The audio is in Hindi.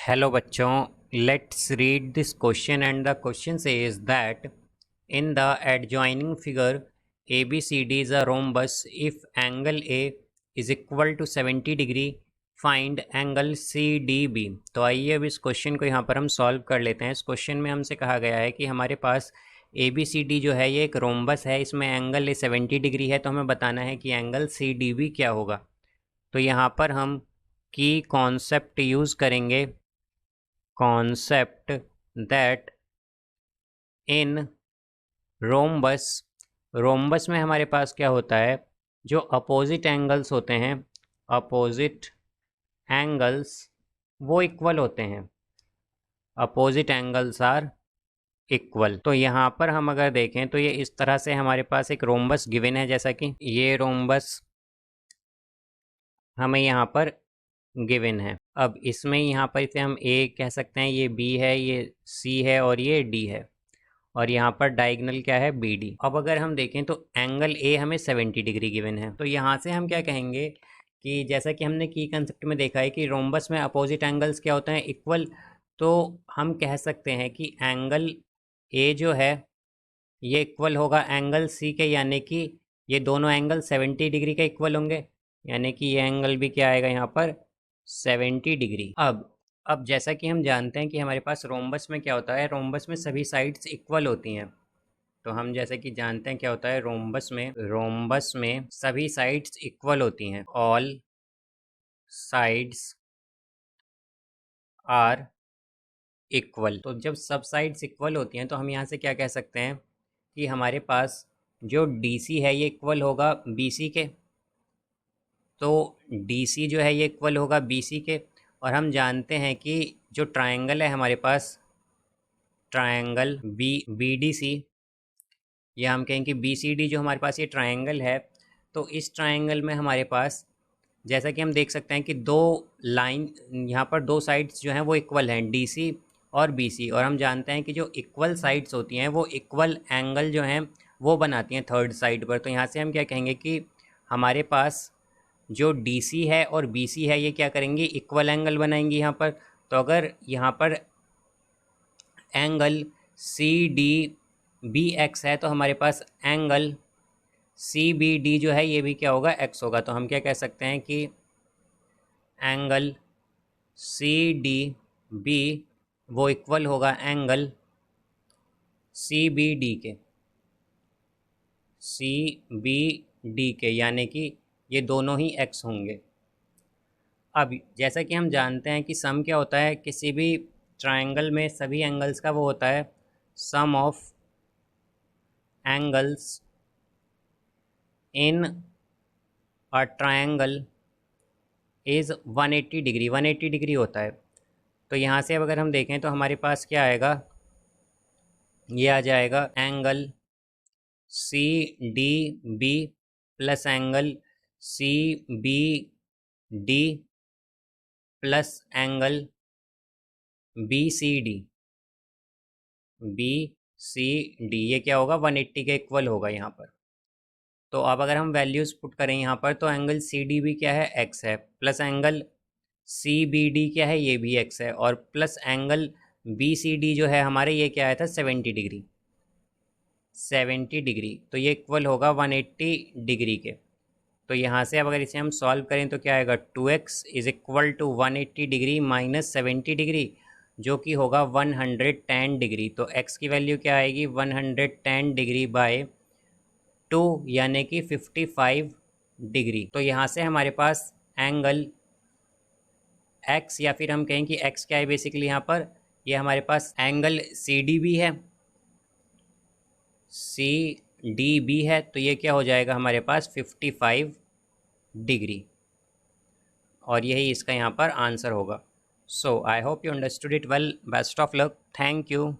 Hello बच्चों, let's read this question and the question says that in the adjoining figure ABCD is a rhombus. If angle A is equal to 70 degree find angle CDB। तो आइए अब इस क्वेश्चन को यहाँ पर हम सॉल्व कर लेते हैं। इस क्वेश्चन में हमसे कहा गया है कि हमारे पास ABCD जो है ये एक रोम्बस है, इसमें एंगल 70 डिग्री है, तो हमें बताना है कि एंगल CDB क्या होगा। तो यहाँ पर हम की कॉन्सेप्ट यूज़ करेंगे, concept that in रोम्बस में हमारे पास क्या होता है, जो अपोजिट एंगल्स होते हैं, अपोजिट एंगल्स वो इक्वल होते हैं, अपोजिट एंगल्स आर इक्वल। तो यहाँ पर हम अगर देखें तो ये इस तरह से हमारे पास एक रोम्बस गिवन है, जैसा कि ये रोम्बस हमें यहाँ पर गिवन है। अब इसमें यहाँ पर इसे हम ए कह सकते हैं, ये बी है, ये सी है और ये डी है, और यहाँ पर डायगोनल क्या है, बी डी। अब अगर हम देखें तो एंगल ए हमें 70 डिग्री गिवन है, तो यहाँ से हम क्या कहेंगे कि जैसा कि हमने की कंसेप्ट में देखा है कि रोम्बस में अपोजिट एंगल्स क्या होते हैं, इक्वल। तो हम कह सकते हैं कि एंगल ए जो है ये इक्वल होगा एंगल सी के, यानी कि ये दोनों एंगल 70 डिग्री के इक्वल होंगे, यानी कि ये एंगल भी क्या आएगा यहाँ पर 70 डिग्री। अब जैसा कि हम जानते हैं कि हमारे पास रोम्बस में क्या होता है, रोम्बस में सभी साइड्स इक्वल होती हैं। तो हम जैसे कि जानते हैं क्या होता है रोम्बस में सभी साइड्स इक्वल होती हैं, ऑल साइड्स आर इक्वल। तो जब सब साइड्स इक्वल होती हैं तो हम यहाँ से क्या कह सकते हैं कि हमारे पास जो DC है ये इक्वल होगा BC के, तो DC जो है ये इक्वल होगा BC के। और हम जानते हैं कि जो ट्रायंगल है हमारे पास, ट्रायंगल BDC, या हम कहें कि BCD, जो हमारे पास ये ट्रायंगल है, तो इस ट्रायंगल में हमारे पास जैसा कि हम देख सकते हैं कि दो लाइन यहाँ पर, दो साइड्स जो हैं वो इक्वल हैं, DC और BC। और हम जानते हैं कि जो इक्वल साइड्स होती हैं वो इक्वल एंगल जो हैं वो बनाती हैं थर्ड साइड पर। तो यहाँ से हम क्या कहेंगे कि हमारे पास जो DC है और BC है ये क्या करेंगी, इक्वल एंगल बनाएंगी यहाँ पर। तो अगर यहाँ पर एंगल CDBX है तो हमारे पास एंगल CBD जो है ये भी क्या होगा, X होगा। तो हम क्या कह सकते हैं कि एंगल CDB वो इक्वल होगा एंगल CBD के, यानी कि ये दोनों ही X होंगे। अब जैसा कि हम जानते हैं कि सम क्या होता है, किसी भी ट्रायंगल में सभी एंगल्स का वो होता है sum of angles in a triangle is 180 degree, 180 degree होता है। तो यहाँ से अब अगर हम देखें तो हमारे पास क्या आएगा, ये आ जाएगा angle CDB plus angle CBD plus angle BCD, ये क्या होगा, 180 के इक्वल होगा यहाँ पर। तो अब अगर हम वैल्यूज़ पुट करें यहाँ पर तो एंगल CDB क्या है, X है, प्लस एंगल CBD क्या है, ये भी X है, और प्लस एंगल BCD जो है हमारे ये क्या आया था 70 डिग्री, 70 डिग्री। तो ये इक्वल होगा 180 डिग्री के। तो यहाँ से अब अगर इसे हम सॉल्व करें तो क्या आएगा, 2x is equal to 180 degree minus 70 degree, जो कि होगा 110 डिग्री। तो x की वैल्यू क्या आएगी, 110 डिग्री बाय 2, यानी कि 55 डिग्री। तो यहाँ से हमारे पास एंगल x, या फिर हम कहें कि x क्या है बेसिकली यहाँ पर, ये हमारे पास एंगल CDB है, CDB है, तो ये क्या हो जाएगा हमारे पास 55 डिग्री, और यही इसका यहाँ पर आंसर होगा। So I hope you understood it well. Best of luck, thank you.